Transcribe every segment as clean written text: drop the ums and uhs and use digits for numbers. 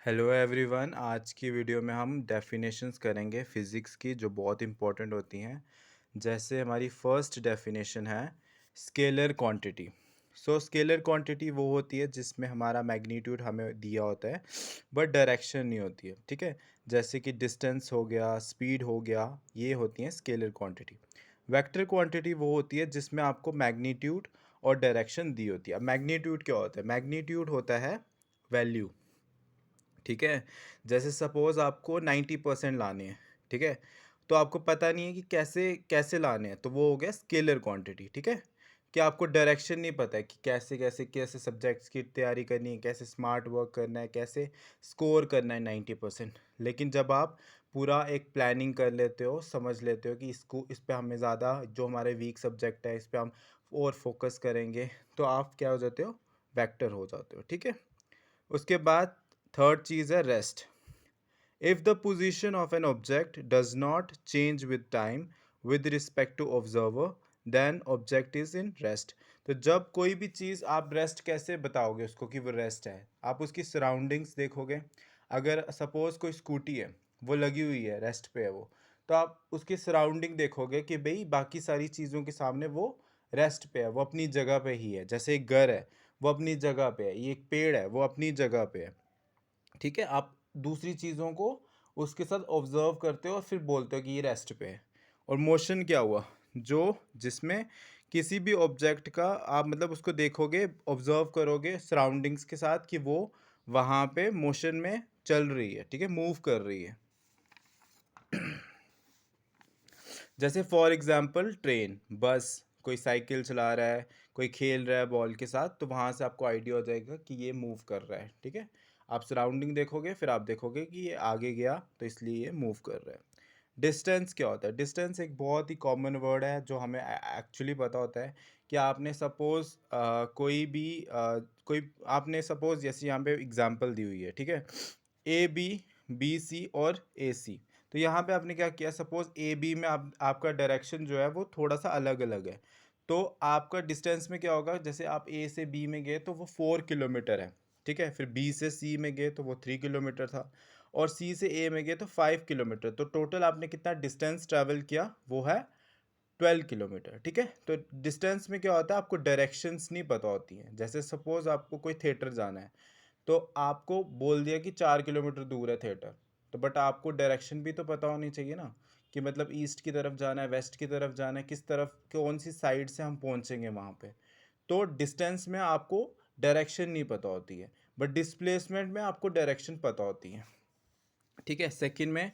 Hello everyone. आज की video में हम डेफिनेशंस करेंगे फिज़िक्स की, जो बहुत इंपॉर्टेंट होती हैं। जैसे हमारी फर्स्ट डेफिनेशन है स्केलर क्वांटिटी। स्केलर क्वांटिटी वो होती है जिसमें हमारा मैग्नीट्यूड हमें दिया होता है बट डायरेक्शन नहीं होती है। ठीक है, जैसे कि डिस्टेंस हो गया, स्पीड हो गया, ये होती हैं स्केलर क्वांटिटी। वेक्टर क्वांटिटी वो होती है जिसमें आपको मैग्नीट्यूड और डायरेक्शन दी होती है। अब मैग्नीट्यूड क्या होता है? मैग्नीट्यूड होता है वैल्यू। ठीक है, जैसे सपोज़ आपको 90% लाने हैं। ठीक है, तो आपको पता नहीं है कि कैसे कैसे लाने हैं, तो वो हो गया स्केलर क्वांटिटी। ठीक है, कि आपको डायरेक्शन नहीं पता है कि कैसे कैसे कैसे सब्जेक्ट्स की तैयारी करनी है, कैसे स्मार्ट वर्क करना है, कैसे स्कोर करना है 90%। लेकिन जब आप पूरा एक प्लानिंग कर लेते हो, समझ लेते हो कि इसको इस पे हमें ज़्यादा जो हमारे वीक सब्जेक्ट है इस पे हम और फोकस करेंगे, तो आप क्या हो जाते हो? वेक्टर हो जाते हो। ठीक है, उसके बाद थर्ड चीज़ है rest. If the position of an object does not change with time with respect to observer, then object is in rest. तो जब कोई भी चीज़, आप रेस्ट कैसे बताओगे उसको कि वो रेस्ट है? आप उसकी सराउंडिंग्स देखोगे। अगर सपोज कोई स्कूटी है, वो लगी हुई है, रेस्ट पे है वो, तो आप उसकी सराउंडिंग देखोगे कि भाई बाकी सारी चीज़ों के सामने वो रेस्ट पे है, वो अपनी जगह पे ही है। जैसे एक घर है, वो अपनी जगह पे है, ये एक पेड़ है, वो अपनी जगह पे है। ठीक है, आप दूसरी चीज़ों को उसके साथ ऑब्जर्व करते हो और फिर बोलते हो कि ये रेस्ट पे है। और मोशन क्या हुआ? जो जिसमें किसी भी ऑब्जेक्ट का आप मतलब उसको देखोगे, ऑब्जर्व करोगे सराउंडिंग्स के साथ कि वो वहाँ पे मोशन में चल रही है। ठीक है, मूव कर रही है। जैसे फॉर एग्जांपल ट्रेन, बस, कोई साइकिल चला रहा है, कोई खेल रहा है बॉल के साथ, तो वहाँ से आपको आइडिया हो जाएगा कि ये मूव कर रहा है। ठीक है, आप सराउंडिंग देखोगे, फिर आप देखोगे कि ये आगे गया तो इसलिए ये मूव कर रहा है। डिस्टेंस क्या होता है? डिस्टेंस एक बहुत ही कॉमन वर्ड है जो हमें एक्चुअली पता होता है कि आपने सपोज कोई आपने सपोज, जैसे यहाँ पे एग्जांपल दी हुई है। ठीक है, A B B C और AC। तो यहाँ पे आपने क्या किया? सपोज AB में आपका डायरेक्शन जो है वो थोड़ा सा अलग अलग है, तो आपका डिस्टेंस में क्या होगा? जैसे आप A से B में गए तो वो 4 किलोमीटर है। ठीक है, फिर B से C में गए तो वो 3 किलोमीटर था, और C से A में गए तो 5 किलोमीटर। तो टोटल आपने कितना डिस्टेंस ट्रैवल किया? वो है 12 किलोमीटर। ठीक है, तो डिस्टेंस में क्या होता है? आपको डायरेक्शंस नहीं पता होती हैं। जैसे सपोज आपको कोई थिएटर जाना है, तो आपको बोल दिया कि 4 किलोमीटर दूर है थिएटर, तो बट आपको डायरेक्शन भी तो पता होनी चाहिए ना, कि मतलब ईस्ट की तरफ जाना है, वेस्ट की तरफ जाना है, किस तरफ, कौन सी साइड से हम पहुंचेंगे वहाँ पे। तो डिस्टेंस में आपको डायरेक्शन नहीं पता होती है, बट डिस्प्लेसमेंट में आपको डायरेक्शन पता होती है। ठीक है, सेकंड में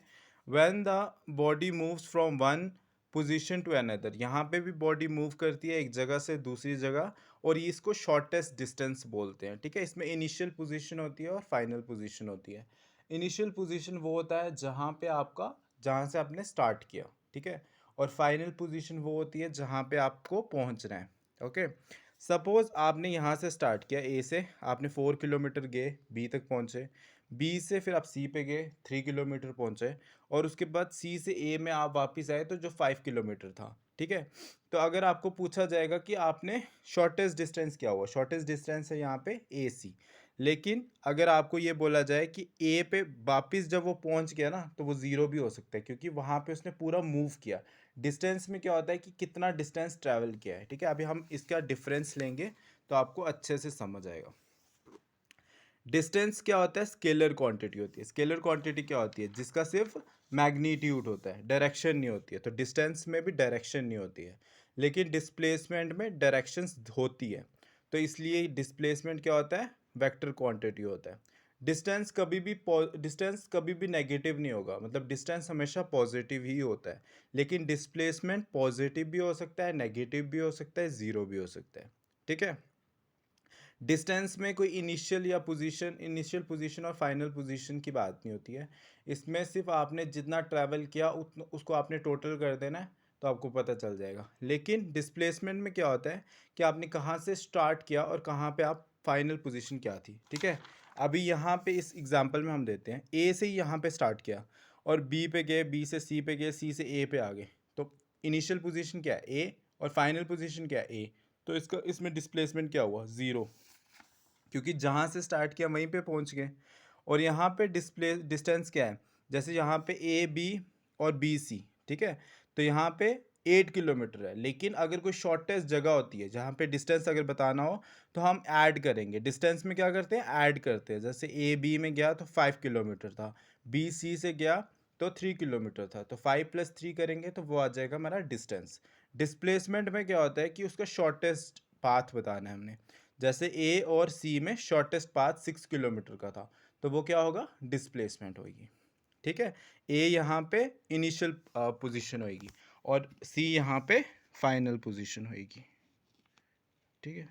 when the body moves from one position to another, यहाँ पे भी बॉडी मूव करती है एक जगह से दूसरी जगह, और ये इसको शॉर्टेस्ट डिस्टेंस बोलते हैं। ठीक है, इसमें इनिशियल पोजीशन होती है और फाइनल पोजीशन होती है। इनिशियल पोजीशन वो होता है जहाँ से आपने स्टार्ट किया। ठीक है, और फाइनल पोजीशन वो होती है जहाँ पे आपको पहुँचना है। ओके, सपोज आपने यहाँ से स्टार्ट किया, ए से, आपने 4 किलोमीटर गए, बी तक पहुँचे, बी से फिर आप सी पे गए, 3 किलोमीटर पहुंचे, और उसके बाद सी से ए में आप वापस आए तो जो 5 किलोमीटर था। ठीक है, तो अगर आपको पूछा जाएगा कि आपने शॉर्टेस्ट डिस्टेंस क्या हुआ, शॉर्टेस्ट डिस्टेंस है यहाँ पे ए सी। लेकिन अगर आपको ये बोला जाए कि ए पे वापस जब वो पहुंच गया ना, तो वो ज़ीरो भी हो सकता है, क्योंकि वहाँ पे उसने पूरा मूव किया। डिस्टेंस में क्या होता है कि कितना डिस्टेंस ट्रैवल किया है। ठीक है, अभी हम इसका डिफरेंस लेंगे तो आपको अच्छे से समझ आएगा। डिस्टेंस क्या होता है? स्केलर क्वांटिटी होती है। स्केलर क्वांटिटी क्या होती है? जिसका सिर्फ मैग्नीट्यूड होता है, डायरेक्शन नहीं होती है। तो डिस्टेंस में भी डायरेक्शन नहीं होती है, लेकिन डिस्प्लेसमेंट में डायरेक्शंस होती है। तो इसलिए डिस्प्लेसमेंट क्या होता है? वेक्टर क्वांटिटी होता है। डिस्टेंस कभी भी नेगेटिव नहीं होगा, मतलब डिस्टेंस हमेशा पॉजिटिव ही होता है। लेकिन डिस्प्लेसमेंट पॉजिटिव भी हो सकता है, नेगेटिव भी हो सकता है, ज़ीरो भी हो सकता है। ठीक है, डिस्टेंस में कोई इनिशियल पोजीशन और फाइनल पोजीशन की बात नहीं होती है। इसमें सिर्फ आपने जितना ट्रैवल किया उतना उसको आपने टोटल कर देना है, तो आपको पता चल जाएगा। लेकिन डिस्प्लेसमेंट में क्या होता है कि आपने कहाँ से स्टार्ट किया और कहाँ पे आप फाइनल पोजीशन क्या थी। ठीक है, अभी यहाँ पे इस एग्जांपल में हम देते हैं, ए से ही यहाँ पे स्टार्ट किया और बी पे गए, बी से सी पे गए, सी से ए पे आ गए, तो इनिशियल पोजीशन क्या है? ए, और फाइनल पोजीशन क्या है? ए। तो इसका इसमें डिस्प्लेसमेंट क्या हुआ? ज़ीरो, क्योंकि जहाँ से स्टार्ट किया वहीं पे पहुँच गए। और यहाँ पे डिस्टेंस क्या है, जैसे यहाँ पे ए बी और बी सी, ठीक है, तो यहाँ पे 8 किलोमीटर है। लेकिन अगर कोई शॉर्टेस्ट जगह होती है जहाँ पे डिस्टेंस अगर बताना हो तो हम ऐड करेंगे। डिस्टेंस में क्या करते हैं, ऐड करते हैं। जैसे ए बी में गया तो 5 किलोमीटर था, बी सी से गया तो 3 किलोमीटर था, तो 5 + 3 करेंगे तो वो आ जाएगा हमारा डिस्टेंस। डिस्प्लेसमेंट में क्या होता है कि उसका शॉर्टेस्ट पाथ बताना है हमने। जैसे ए और सी में शॉर्टेस्ट पाथ 6 किलोमीटर का था, तो वो क्या होगा, डिस्प्लेसमेंट होगी। ठीक है, ए यहाँ पे इनिशियल पोजीशन होगी और सी यहाँ पे फाइनल पोजीशन होगी। ठीक है,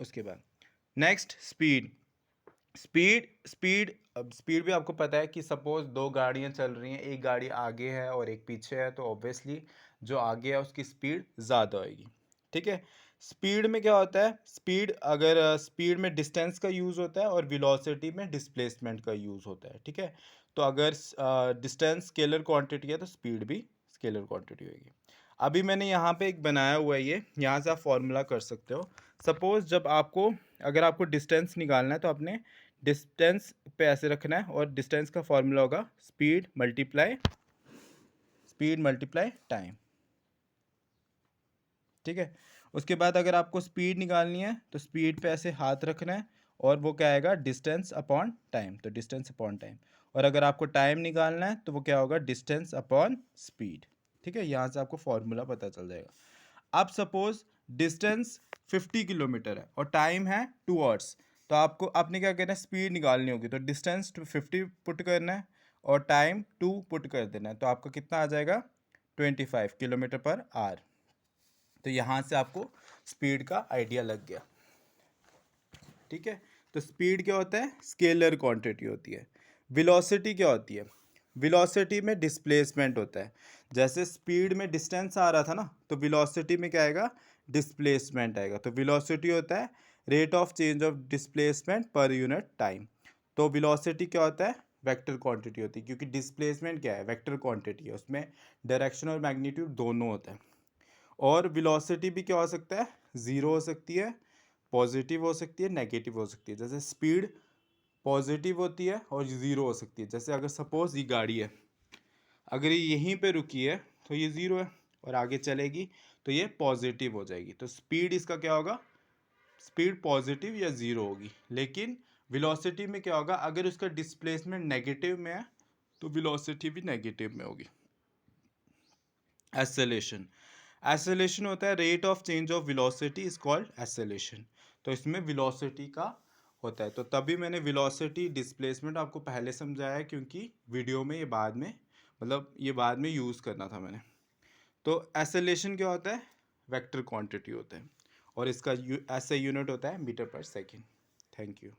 उसके बाद नेक्स्ट स्पीड। स्पीड अब स्पीड भी आपको पता है कि सपोज दो गाड़ियां चल रही हैं, एक गाड़ी आगे है और एक पीछे है, तो ऑब्वियसली जो आगे है उसकी स्पीड ज़्यादा होगी। ठीक है, स्पीड में क्या होता है, स्पीड अगर स्पीड में डिस्टेंस का यूज़ होता है और वेलोसिटी में डिस्प्लेसमेंट का यूज़ होता है। ठीक है, तो अगर डिस्टेंस स्केलर क्वांटिटी है तो स्पीड भी स्केलर क्वांटिटी होगी। अभी मैंने यहाँ पे एक बनाया हुआ है, ये यहाँ से आप फॉर्मूला कर सकते हो। सपोज जब आपको अगर आपको डिस्टेंस निकालना है तो आपने डिस्टेंस पे ऐसे रखना है और डिस्टेंस का फॉर्मूला होगा स्पीड मल्टीप्लाई टाइम। ठीक है, उसके बाद अगर आपको स्पीड निकालनी है तो स्पीड पे ऐसे हाथ रखना है और वो क्या आएगा, डिस्टेंस अपॉन टाइम, तो डिस्टेंस अपॉन टाइम। और अगर आपको टाइम निकालना है तो वो क्या होगा, डिस्टेंस अपॉन स्पीड। ठीक है, यहाँ से आपको फॉर्मूला पता चल जाएगा। अब सपोज डिस्टेंस 50 किलोमीटर है और टाइम है 2 आवर्स, तो आपने क्या करना है, स्पीड निकालनी होगी, तो डिस्टेंस 50 पुट करना है और टाइम 2 पुट कर देना है, तो आपका कितना आ जाएगा, 25 किलोमीटर पर आवर। तो यहाँ से आपको स्पीड का आइडिया लग गया। ठीक है, तो स्पीड क्या होता है, स्केलर क्वांटिटी होती है। वेलोसिटी क्या होती है, वेलोसिटी में डिस्प्लेसमेंट होता है। जैसे स्पीड में डिस्टेंस आ रहा था ना, तो वेलोसिटी में क्या आएगा, डिस्प्लेसमेंट आएगा। तो वेलोसिटी होता है rate of change of displacement per unit time. तो वेलोसिटी क्या होता है, वेक्टर क्वांटिटी होती है, क्योंकि डिस्प्लेसमेंट क्या है, वेक्टर क्वांटिटी है, उसमें डायरेक्शन और मैग्नीट्यूड दोनों होता है। और वेलोसिटी भी क्या हो सकता है, ज़ीरो हो सकती है, पॉजिटिव हो सकती है, नेगेटिव हो सकती है। जैसे स्पीड पॉजिटिव होती है और ज़ीरो हो सकती है। जैसे अगर सपोज ये गाड़ी है, अगर ये यहीं पे रुकी है तो ये ज़ीरो है, और आगे चलेगी तो ये पॉजिटिव हो जाएगी। तो स्पीड इसका क्या होगा, स्पीड पॉजिटिव या ज़ीरो होगी। लेकिन वेलोसिटी में क्या होगा, अगर उसका डिस्प्लेसमेंट नेगेटिव में है तो वेलोसिटी भी नेगेटिव में होगी। एक्सेलेरेशन, एक्सेलेरेशन होता है rate of change of velocity is called acceleration. तो इसमें वेलोसिटी का होता है, तो तभी मैंने वेलोसिटी डिस्प्लेसमेंट आपको पहले समझाया, क्योंकि वीडियो में ये बाद में ये बाद में यूज़ करना था मैंने। तो एक्सेलेरेशन क्या होता है, वेक्टर क्वांटिटी होता है, और इसका ऐसे यूनिट होता है मीटर पर सेकेंड। Thank you.